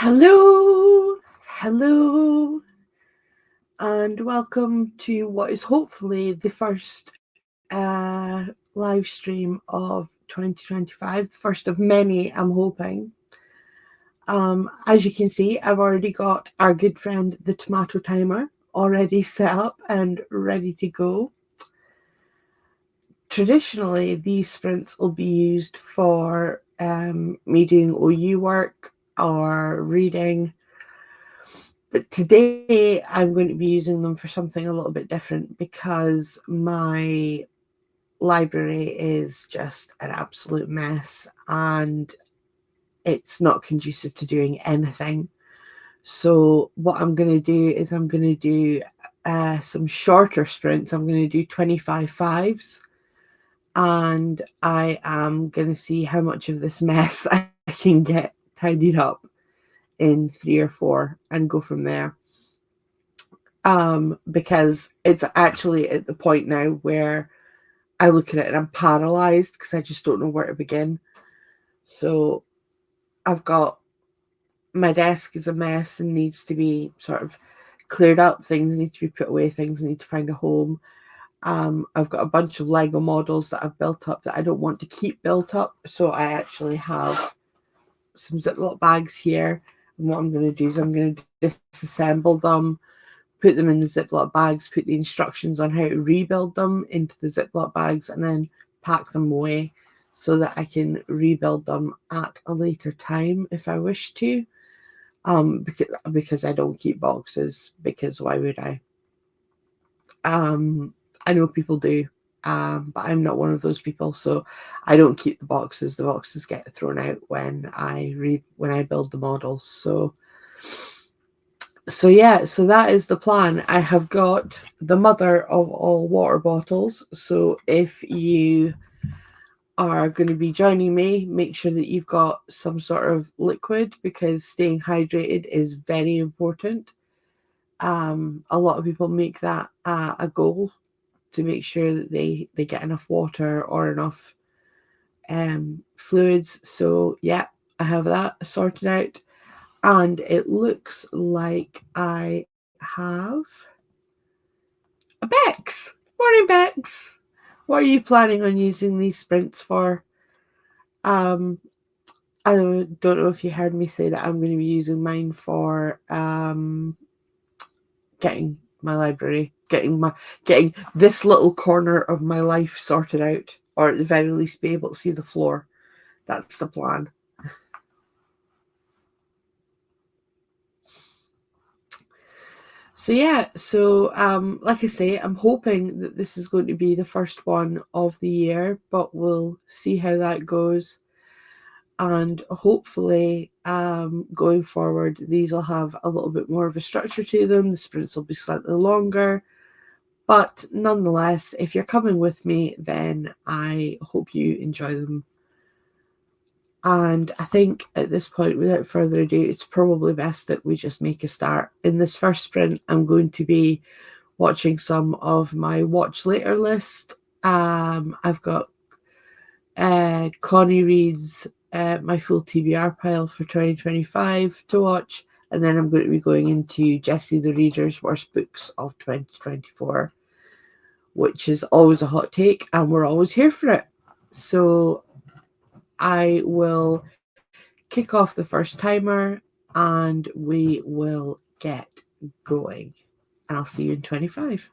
Hello, hello, and welcome to what is hopefully the first live stream of 2025, the first of many, I'm hoping. As you can see, I've already got our good friend, the tomato timer, already set up and ready to go. Traditionally, these sprints will be used for me doing OU work or reading. But today I'm going to be using them for something a little bit different because my library is just an absolute mess and it's not conducive to doing anything. So what I'm going to do is I'm going to do some shorter sprints. I'm going to do 25 fives and I am going to see how much of this mess I can get tidied up in 3 or 4 and go from there. Because it's actually at the point now where I look at it and I'm paralyzed because I just don't know where to begin. So I've got my desk is a mess and needs to be sort of cleared up. Things need to be put away. Things need to find a home. I've got a bunch of Lego models that I've built up that I don't want to keep built up. So I actually have some Ziploc bags here. And what I'm going to do is I'm going to disassemble them, put them in the Ziploc bags, put the instructions on how to rebuild them into the Ziploc bags, and then pack them away so that I can rebuild them at a later time if I wish to. Because I don't keep boxes, because why would I? I know people do, but I'm not one of those people, so I don't keep the boxes. The boxes get thrown out when I build the models. So yeah, so that is the plan. I have got the mother of all water bottles. So if you are going to be joining me, make sure that you've got some sort of liquid because staying hydrated is very important. A lot of people make that a goal to make sure that they get enough water or enough fluids. So yeah, I have that sorted out. And it looks like I have a Bex. Morning, Bex. What are you planning on using these sprints for? Um, I don't know if you heard me say that I'm going to be using mine for getting my library, getting this little corner of my life sorted out, or at the very least be able to see the floor. That's the plan. So yeah, so like I say, I'm hoping that this is going to be the first one of the year, but we'll see how that goes. And hopefully, going forward, these will have a little bit more of a structure to them. The sprints will be slightly longer, but nonetheless, if you're coming with me, then I hope you enjoy them. And I think at this point, without further ado, it's probably best that we just make a start. In this first sprint, I'm going to be watching some of my watch later list. I've got Connie Reed's my full TBR pile for 2025 to watch, and then I'm going to be going into Jessie the Reader's worst books of 2024, which is always a hot take, and we're always here for it. So I will kick off the first timer and we will get going. And I'll see you in 25.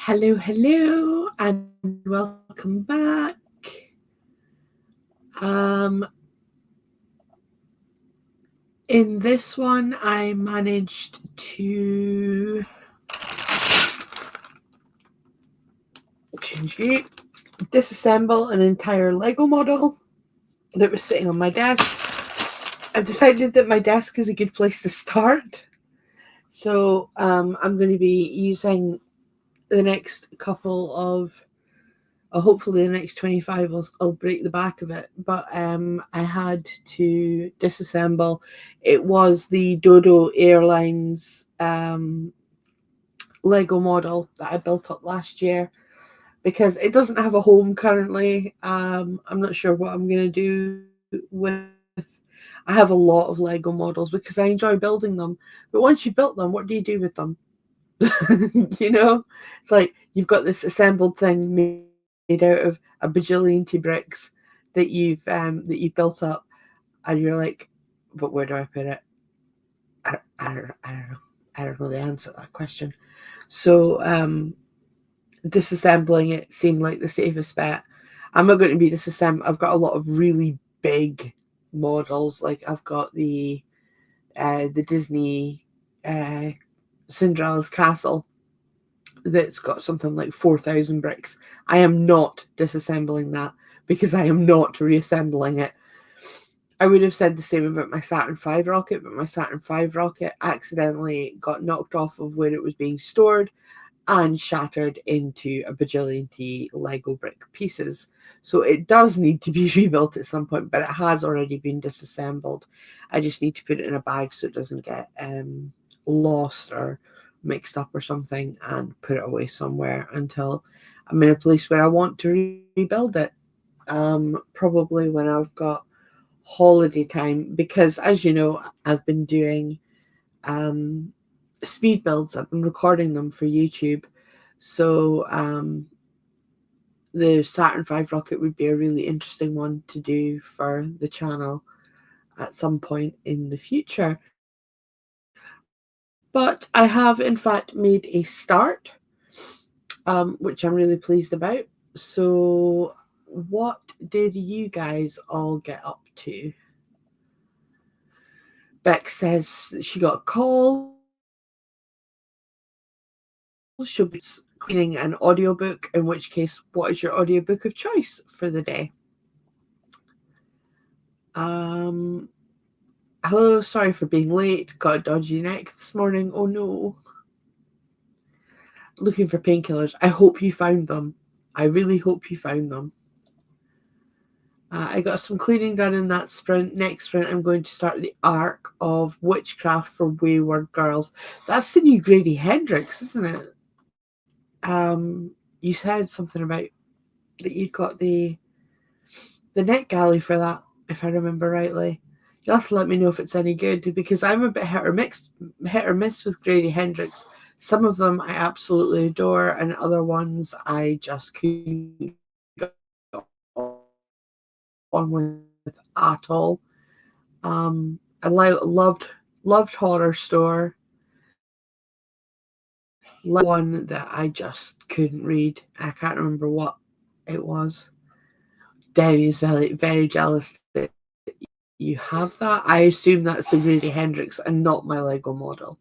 Hello, and welcome back. Um, in this one, I managed to disassemble an entire Lego model that was sitting on my desk. I've decided that my desk is a good place to start. So I'm going to be using the next couple of hopefully the next 25 I'll break the back of it, but I had to disassemble. It was the Dodo Airlines Lego model that I built up last year because it doesn't have a home currently. I'm not sure what I'm going to do with. I have a lot of Lego models because I enjoy building them, but once you've built them, what do you do with them? It's like you've got this assembled thing made out of a bajillion bricks that you've built up, and you're like, but where do I put it? I don't know. I don't know the answer to that question. So disassembling it seemed like the safest bet. I'm not going to be disassembling. I've got a lot of really big models. Like I've got the Disney Cinderella's castle that's got something like 4,000 bricks. I am not disassembling that because I am not reassembling it. I would have said the same about my Saturn V rocket, but my Saturn V rocket accidentally got knocked off of where it was being stored and shattered into a bajillion Lego brick pieces. So it does need to be rebuilt at some point, but it has already been disassembled. I just need to put it in a bag so it doesn't get lost or mixed up or something, and put it away somewhere until I'm in a place where I want to rebuild it. Probably when I've got holiday time, because as you know, I've been doing speed builds. I've been recording them for YouTube. So the Saturn V rocket would be a really interesting one to do for the channel at some point in the future. But I have in fact made a start, which I'm really pleased about. So what did you guys all get up to? Beck says she got a call. She'll be cleaning an audiobook, in which case, what is your audiobook of choice for the day? Hello, sorry for being late. Got a dodgy neck this morning. Oh no. Looking for painkillers. I hope you found them. I really hope you found them. I got some cleaning done in that sprint. Next sprint, I'm going to start the arc of Witchcraft for Wayward Girls. That's the new Grady Hendrix, isn't it? You said something about that you'd got the NetGalley for that, if I remember rightly. You'll have to let me know if it's any good, because I'm a bit hit or miss with Grady Hendrix. Some of them I absolutely adore, and other ones I just couldn't go on with at all. I loved Horror Store. One that I just couldn't read. I can't remember what it was. Debbie is very, very jealous that you have that. I assume that's the Grady Hendrix and not my Lego model.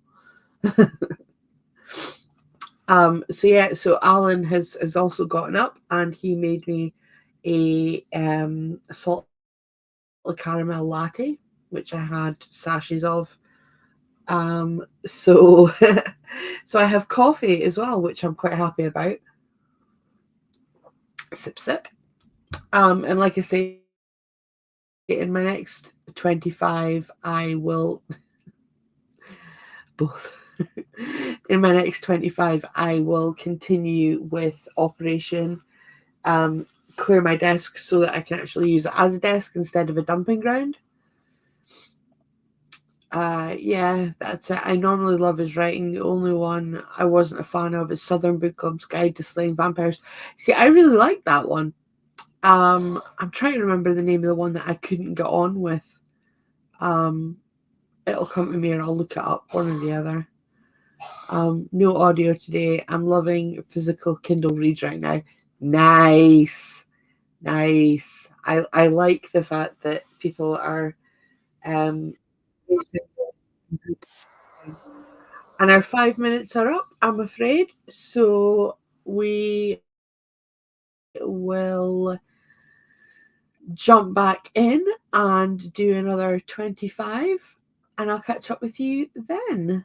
So Alan has also gotten up, and he made me a salt caramel latte, which I had sachets of. So so I have coffee as well, which I'm quite happy about. Sip sip. And like I say, in my next 25, I will both. In my next 25, I will continue with Operation Clear My Desk so that I can actually use it as a desk instead of a dumping ground. Yeah, that's it. I normally love his writing. The only one I wasn't a fan of is Southern Book Club's Guide to Slaying Vampires. See, I really like that one. I'm trying to remember the name of the one that I couldn't get on with. It'll come to me and I'll look it up, one or the other. No audio today. I'm loving physical Kindle reads right now. Nice. Nice. I like the fact that people are using it. And our 5 minutes are up, I'm afraid. So we will jump back in and do another 25, and I'll catch up with you then.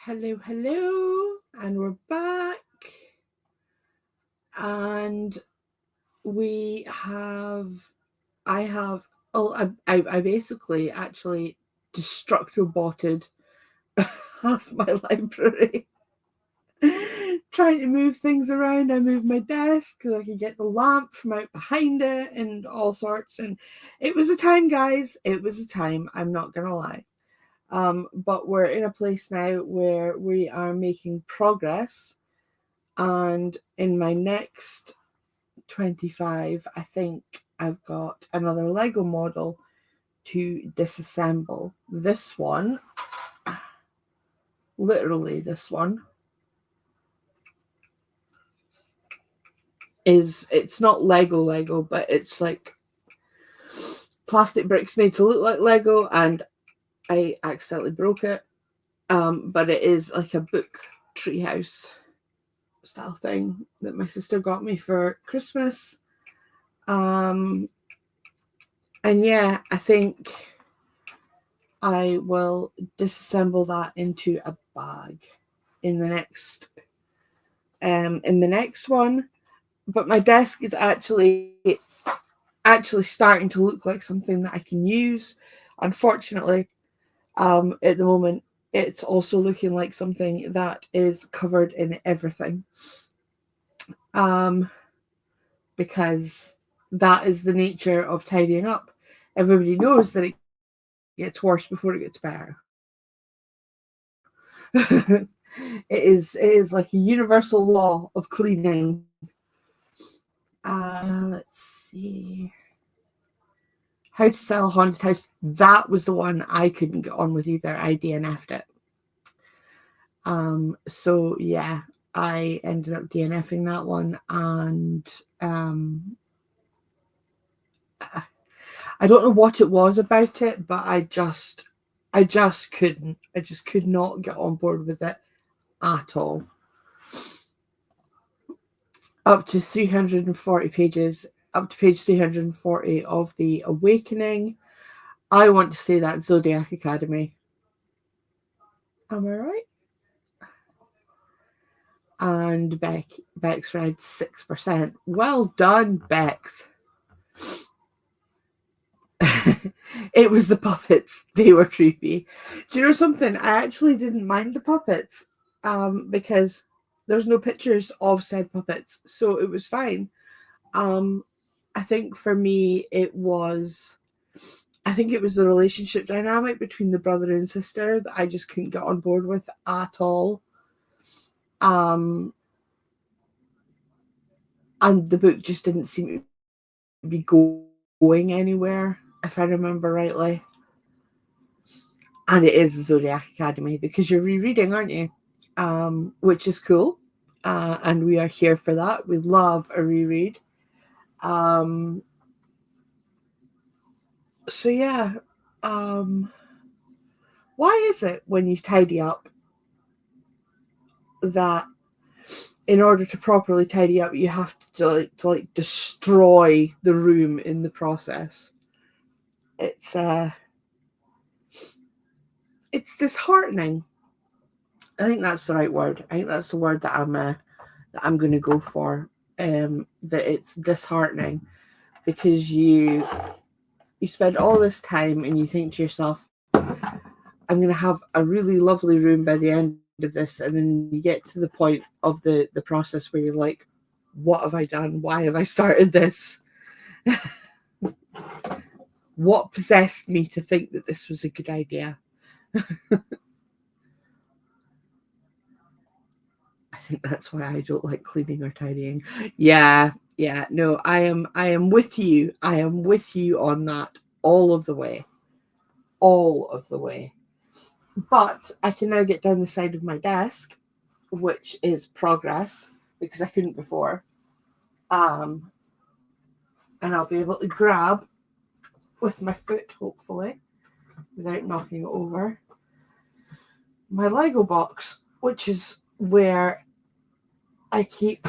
Hello, and we're back. And I have, I basically actually destructive botted half my library. Trying to move things around. I moved my desk so I could get the lamp from out behind it and all sorts. And it was a time, guys. It was a time. I'm not going to lie. But we're in a place now where we are making progress. And in my next 25, I think I've got another Lego model to disassemble. This one, literally this one, it's not Lego, but it's like plastic bricks made to look like Lego, and I accidentally broke it. But it is like a book treehouse style thing that my sister got me for Christmas. And yeah, I think I will disassemble that into a bag in the next one. But my desk is actually starting to look like something that I can use. Unfortunately, at the moment, it's also looking like something that is covered in everything. Because that is the nature of tidying up. Everybody knows that it gets worse before it gets better. It is like a universal law of cleaning. Let's see. How to Sell a Haunted House. That was the one I couldn't get on with either. I DNF'd it. So yeah, I ended up DNFing that one, and I don't know what it was about it, but I just couldn't. I just could not get on board with it at all. Up to 340 pages, up to page 340 of The Awakening. I want to say that Zodiac Academy. Am I right? And Bex read 6%. Well done, Bex. It was the puppets. They were creepy. Do you know something? I actually didn't mind the puppets because there's no pictures of said puppets, so it was fine. I think for me I think it was the relationship dynamic between the brother and sister that I just couldn't get on board with at all. And the book just didn't seem to be going anywhere, if I remember rightly. And it is the Zodiac Academy because you're rereading, aren't you? Which is cool. And we are here for that. We love a reread. So yeah. Why is it when you tidy up that in order to properly tidy up, you have to destroy the room in the process? It's disheartening. I think that's the right word. I think that's the word that I'm going to go for. That it's disheartening because you spend all this time and you think to yourself, I'm going to have a really lovely room by the end of this, and then you get to the point of the process where you're like, what have I done? Why have I started this? What possessed me to think that this was a good idea? I think that's why I don't like cleaning or tidying. Yeah, no, I am with you. I am with you on that all of the way. All of the way. But I can now get down the side of my desk, which is progress, because I couldn't before. And I'll be able to grab with my foot, hopefully, without knocking it over, my Lego box, which is where I keep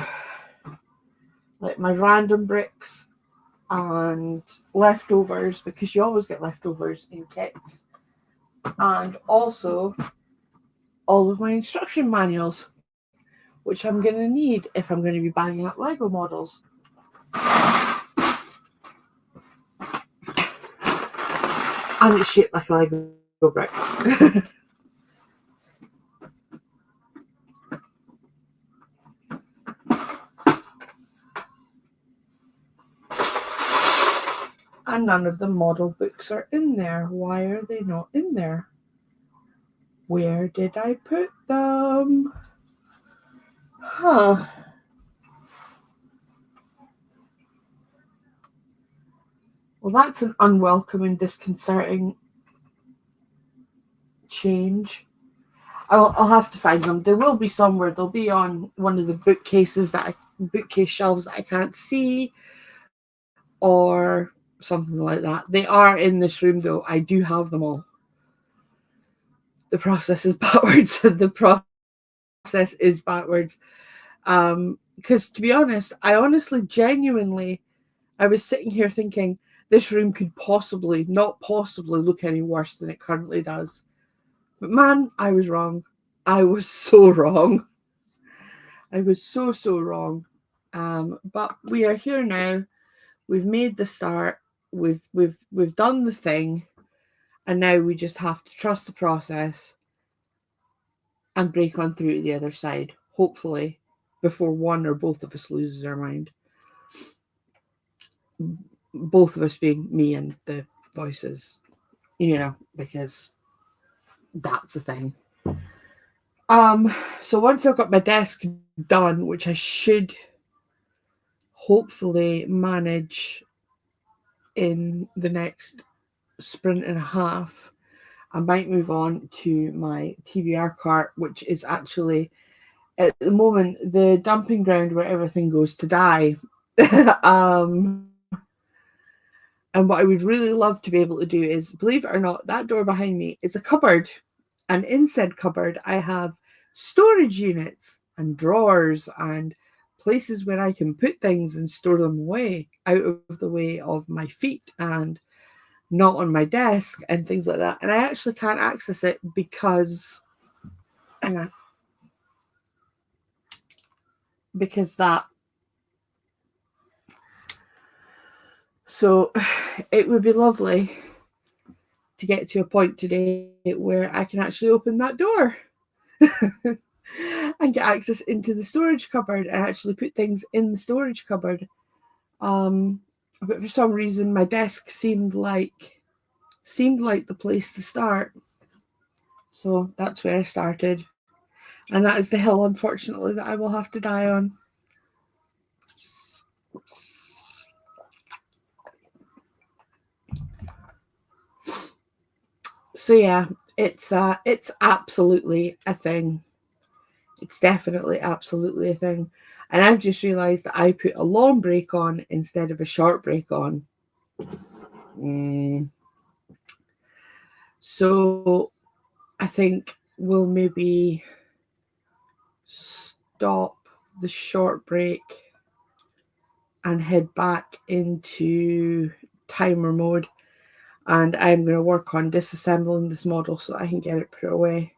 like my random bricks and leftovers, because you always get leftovers in kits. And also all of my instruction manuals, which I'm going to need if I'm going to be banging up Lego models. And it's shaped like a Lego brick. And none of the model books are in there. Why are they not in there? Where did I put them? Huh. Well, that's an unwelcome and disconcerting change. I'll have to find them. There will be somewhere. They'll be on one of the bookcase shelves that I can't see, or something like that. They are in this room, though. I do have them all. The process is backwards. The process is backwards. Because to be honest, genuinely, I was sitting here thinking this room could not possibly look any worse than it currently does. But man, I was wrong. I was so wrong. I was so wrong. But we are here now. We've made the start. We've done the thing, and now we just have to trust the process and break on through to the other side. Hopefully, before one or both of us loses our mind. Both of us being me and the voices, because that's the thing. So once I've got my desk done, which I should hopefully manage in the next sprint and a half, I might move on to my TBR cart, which is actually at the moment the dumping ground where everything goes to die. And what I would really love to be able to do is, believe it or not, that door behind me is a cupboard. And in said cupboard, I have storage units and drawers and places where I can put things and store them away out of the way of my feet and not on my desk and things like that. And I actually can't access it because that. So it would be lovely to get to a point today where I can actually open that door and get access into the storage cupboard and actually put things in the storage cupboard. But for some reason, my desk seemed like the place to start. So that's where I started. And that is the hill, unfortunately, that I will have to die on. So yeah, it's absolutely a thing. It's definitely absolutely a thing. And I've just realised that I put a long break on instead of a short break on. So I think we'll maybe stop the short break and head back into timer mode. And I'm going to work on disassembling this model so I can get it put away,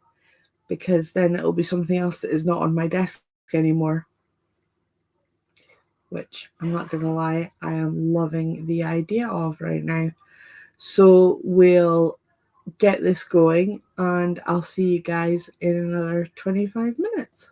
because then it'll be something else that is not on my desk anymore. Which, I'm not going to lie, I am loving the idea of right now. So we'll get this going and I'll see you guys in another 25 minutes.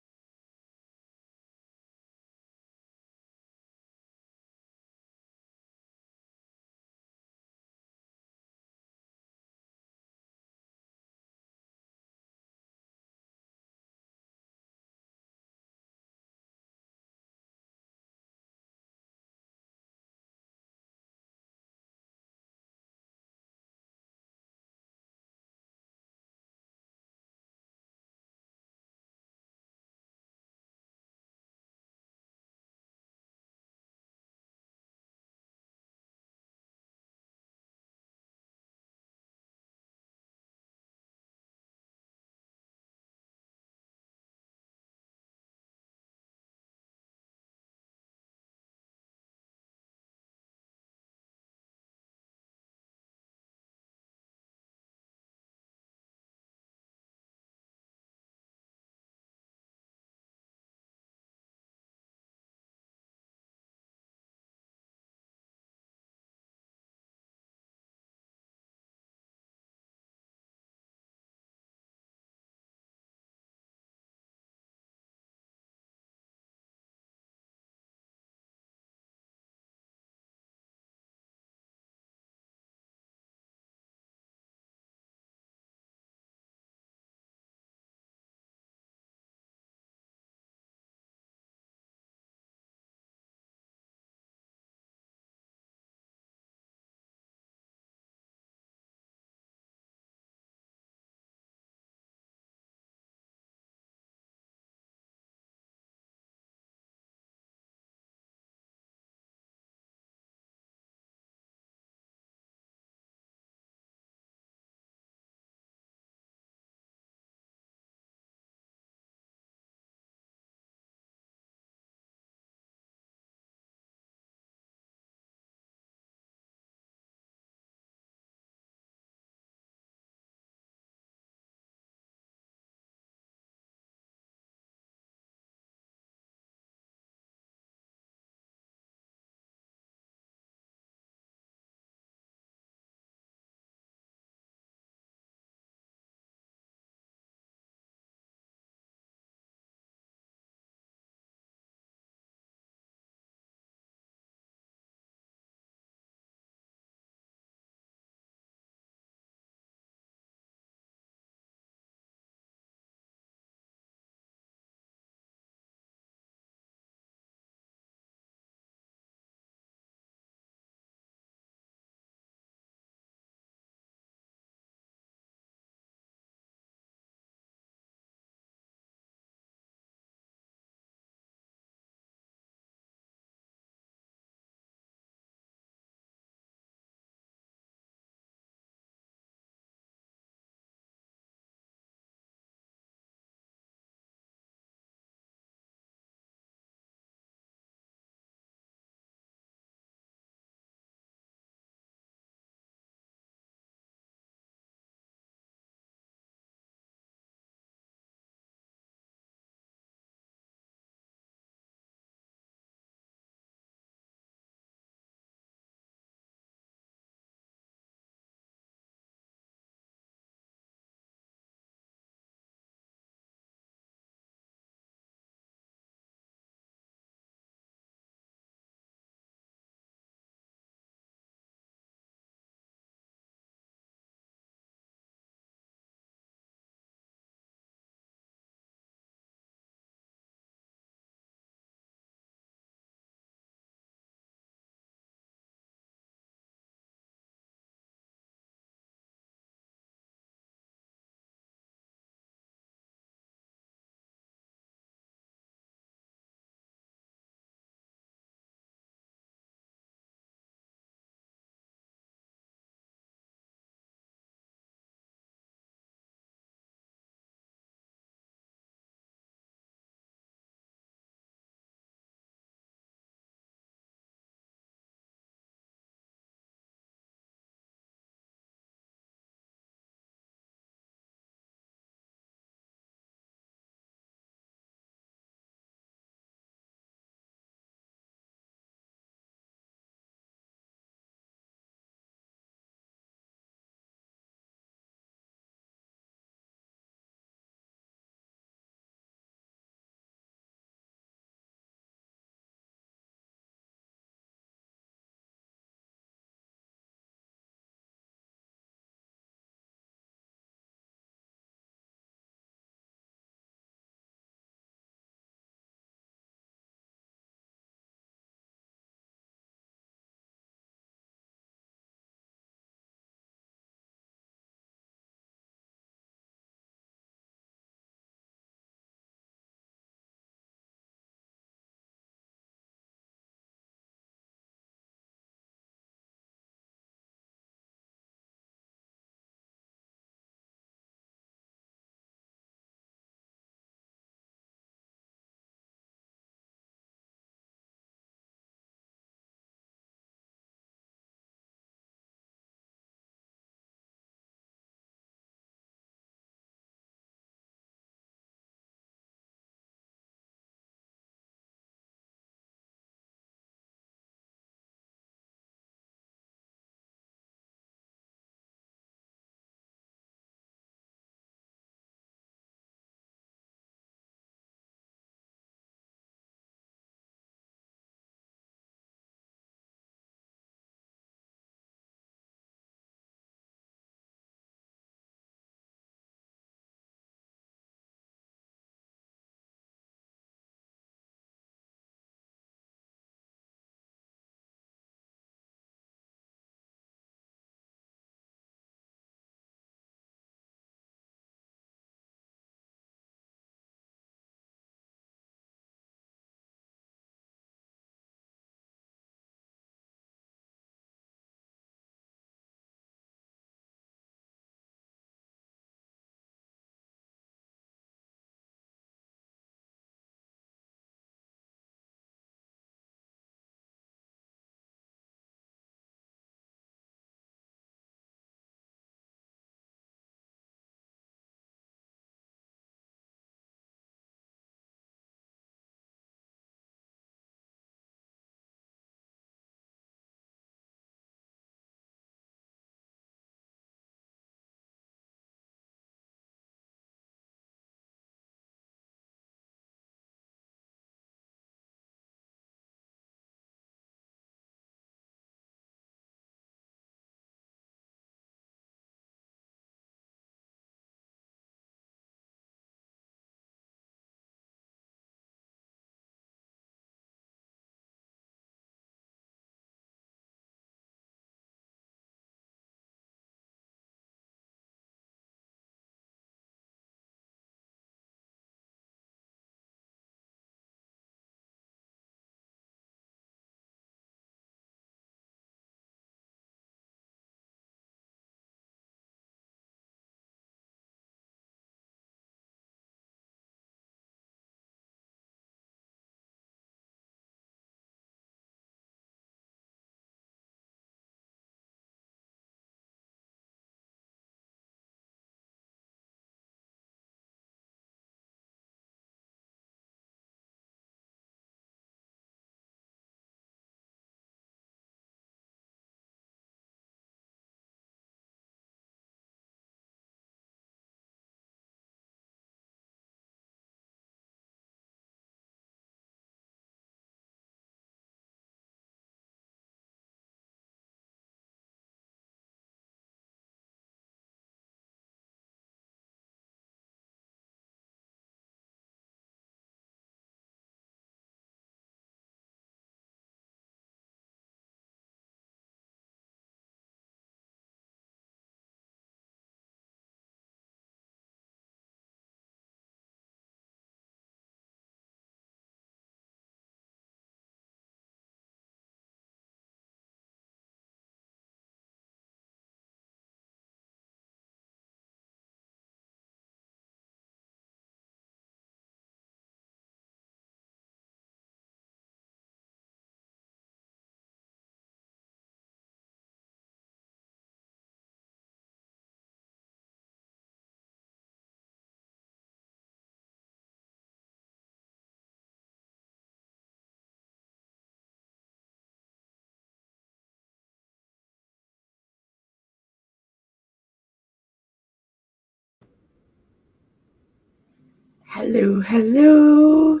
Hello, hello.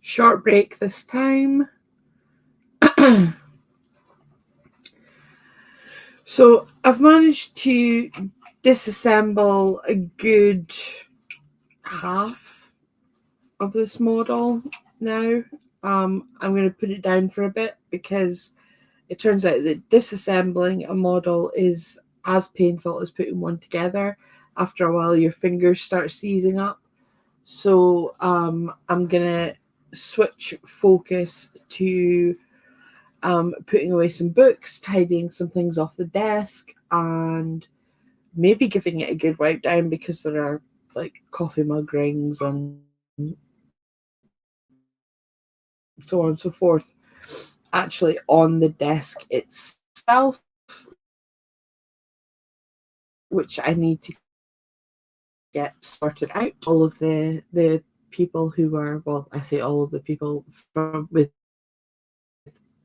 Short break this time. So I've managed to disassemble a good half of this model now. I'm going to put it down for a bit because it turns out that disassembling a model is as painful as putting one together. After a while, your fingers start seizing up. So I'm going to switch focus to putting away some books, tidying some things off the desk, and maybe giving it a good wipe down because there are like coffee mug rings and so on and so forth actually on the desk itself, which I need to get sorted out. All of the people who are, well, I say all of the people from with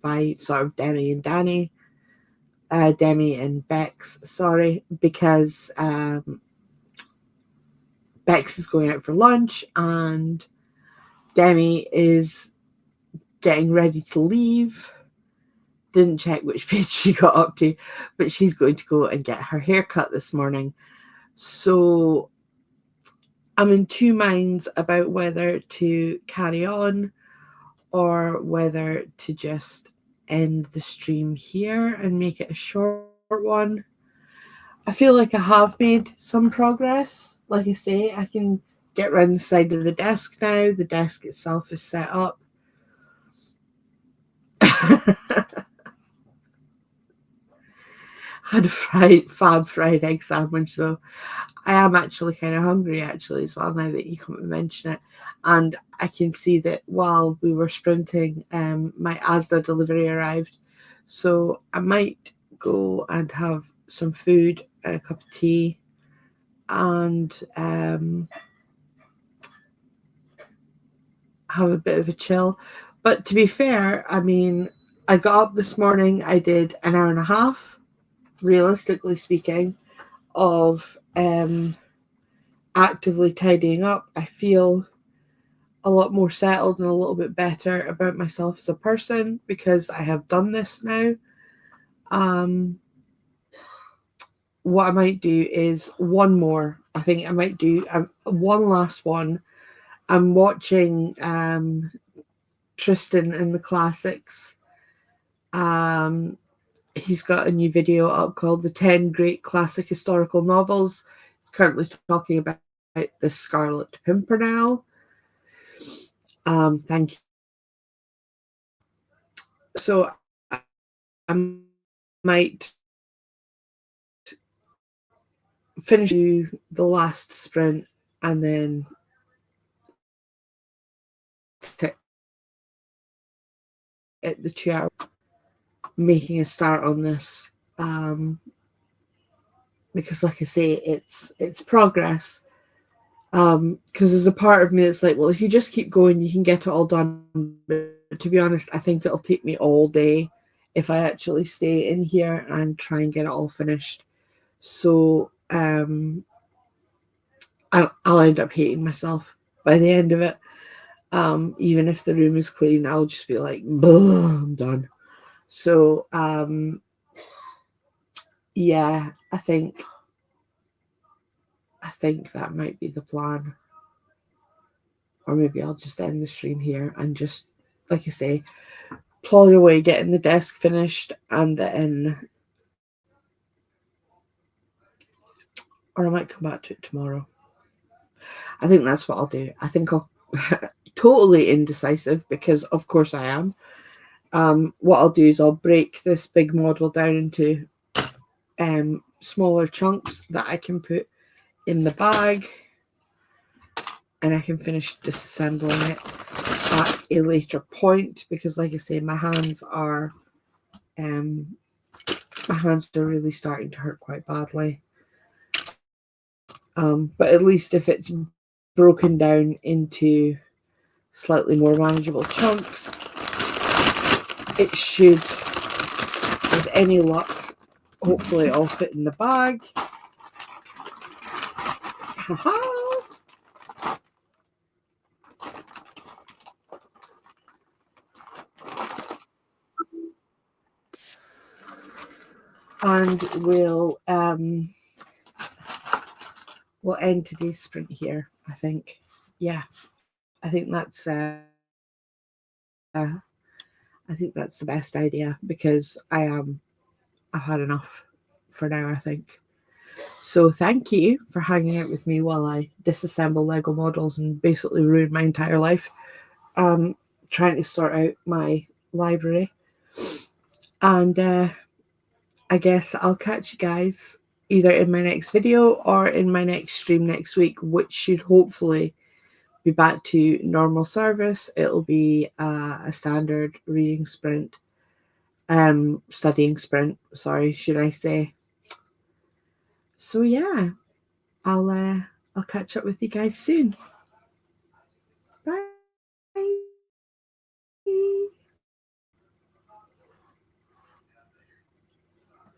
by sort of Demi and Danny, Demi and Bex, sorry, because Bex is going out for lunch and Demi is getting ready to leave. Didn't check which page she got up to, but she's going to go and get her hair cut this morning. So I'm in two minds about whether to carry on or whether to just end the stream here and make it a short one. I feel like I have made some progress. Like I say, I can get around the side of the desk now. The desk itself is set up. Had a fab fried egg sandwich, so I am actually kind of hungry actually as well now that you come and mention it. And I can see that while we were sprinting, my Asda delivery arrived, so I might go and have some food and a cup of tea and have a bit of a chill. But to be fair, I mean, I got up this morning, I did an hour and a half, realistically speaking, of actively tidying up. I feel a lot more settled and a little bit better about myself as a person because I have done this now. What I might do is one more. I think I might do one last one. I'm watching Tristan and the Classics. He's got a new video up called The 10 Great Classic Historical Novels. He's currently talking about The Scarlet Pimpernel. Thank you. So I might finish the last sprint and then at the 2 hour making a start on this, because like I say, it's progress, because there's a part of me that's like, well, if you just keep going you can get it all done, but to be honest I think it'll take me all day if I actually stay in here and try and get it all finished. So I'll end up hating myself by the end of it. Even if the room is clean, I'll just be like, I'm done. So yeah, I think that might be the plan. Or maybe I'll just end the stream here and just, like I say, plod away getting the desk finished, and then, or I might come back to it tomorrow. I think that's what I'll do. I think I'll totally indecisive because of course I am. What I'll do is I'll break this big model down into smaller chunks that I can put in the bag, and I can finish disassembling it at a later point because, like I say, my hands are really starting to hurt quite badly. But at least if it's broken down into slightly more manageable chunks, it should, with any luck, hopefully all fit in the bag. and we'll end today's sprint here, I think. Yeah, I think that's the best idea, because I've had enough for now, I think. So thank you for hanging out with me while I disassemble Lego models and basically ruin my entire life trying to sort out my library. And I guess I'll catch you guys either in my next video or in my next stream next week, which should hopefully be back to normal service. It'll be a standard reading sprint, studying sprint, sorry, should I say. So yeah, I'll catch up with you guys soon.